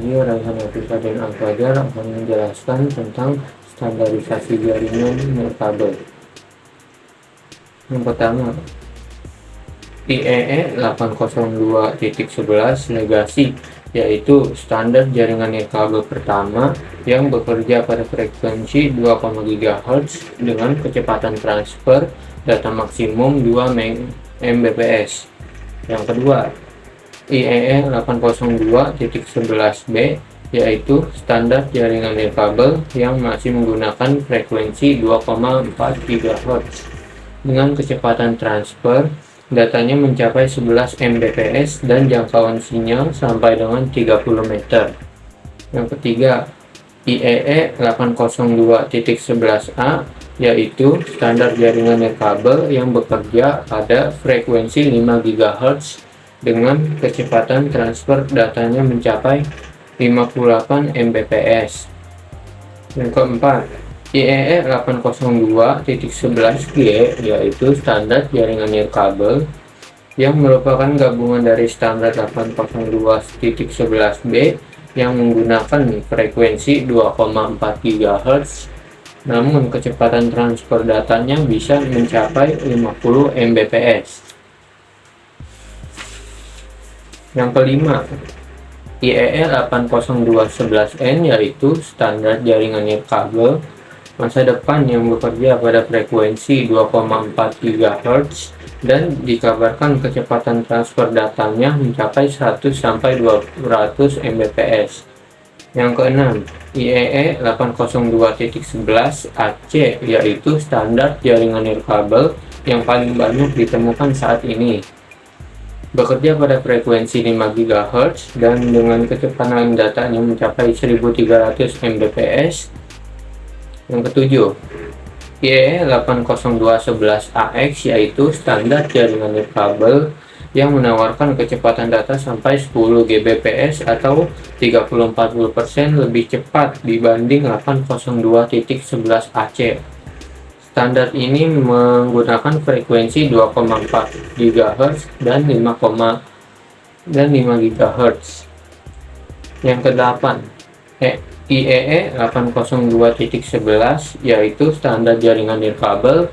video, Raihan Afifah dan Al-Fajar akan menjelaskan tentang standarisasi jaringan nirkabel. Yang pertama, IEE 802.11 legasi, yaitu standar jaringan nirkabel pertama yang bekerja pada frekuensi 2, GHz dengan kecepatan transfer data maksimum 2 Mbps. Yang kedua, IEE 802.11b, yaitu standar jaringan nirkabel yang masih menggunakan frekuensi 2,4 GHz dengan kecepatan transfer datanya mencapai 11 Mbps dan jangkauan sinyal sampai dengan 30 meter. Yang ketiga, IEE 802.11a, yaitu standar jaringan nirkabel yang bekerja pada frekuensi 5 GHz dengan kecepatan transfer datanya mencapai 58 Mbps. Yang keempat, IEE 802.11g, yaitu standar jaringan nirkabel yang merupakan gabungan dari standar 802.11b yang menggunakan frekuensi 2,4 GHz, namun kecepatan transfer datanya bisa mencapai 50 Mbps. Yang kelima, IEE 802.11n, yaitu standar jaringan nirkabel masa depan yang bekerja pada frekuensi 2,4 GHz dan dikabarkan kecepatan transfer datanya mencapai 100-200 Mbps. Yang keenam, IEE 802.11ac, yaitu standar jaringan nirkabel yang paling banyak ditemukan saat ini, bekerja pada frekuensi 5 GHz dan dengan kecepatan datanya mencapai 1300 Mbps. Yang ketujuh, IEE 802.11ax, yaitu standar jaringan nirkabel yang menawarkan kecepatan data sampai 10 Gbps atau 30-40% lebih cepat dibanding 802.11ac. Standar ini menggunakan frekuensi 2,4 GHz dan 5 GHz. Yang kedelapan, IEE 802.11, yaitu standar jaringan nirkabel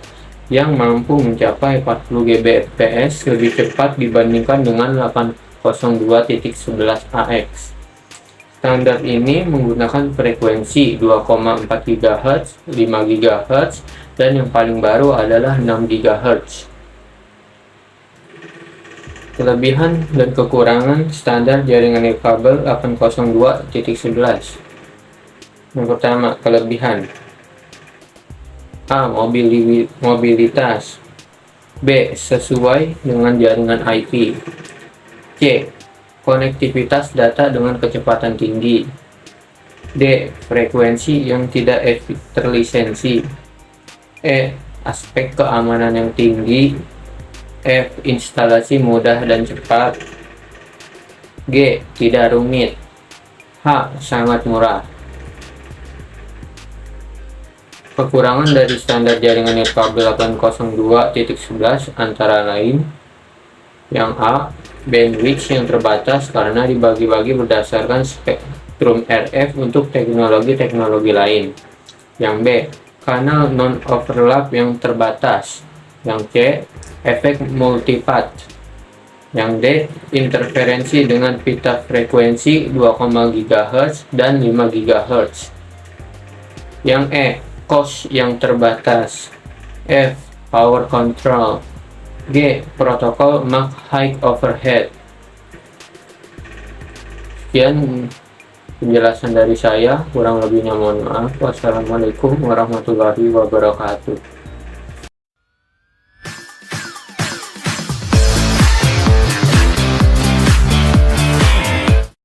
yang mampu mencapai 40 Gbps lebih cepat dibandingkan dengan 802.11ax. Standar ini menggunakan frekuensi 2,4 GHz, 5 GHz, dan yang paling baru adalah 6 GHz. Kelebihan dan kekurangan standar jaringan nirkabel 802.11. Yang pertama, kelebihan. A. Mobilitas. B. Sesuai dengan jaringan IP. C. Konektivitas data dengan kecepatan tinggi. D. Frekuensi yang tidak terlisensi. E. Aspek keamanan yang tinggi. F. Instalasi mudah dan cepat. G. Tidak rumit. H. Sangat murah. Kekurangan dari standar jaringan nirkabel 802.11 antara lain: yang A, bandwidth yang terbatas karena dibagi-bagi berdasarkan spektrum RF untuk teknologi-teknologi lain. Yang B, kanal non-overlap yang terbatas. Yang C, efek multipath. Yang D, interferensi dengan pita frekuensi 2, GHz dan 5 GHz. Yang E, cost yang terbatas. F, power control. G, protokol Mach high overhead. Sekian penjelasan dari saya, kurang lebihnya mohon maaf. Wassalamualaikum warahmatullahi wabarakatuh.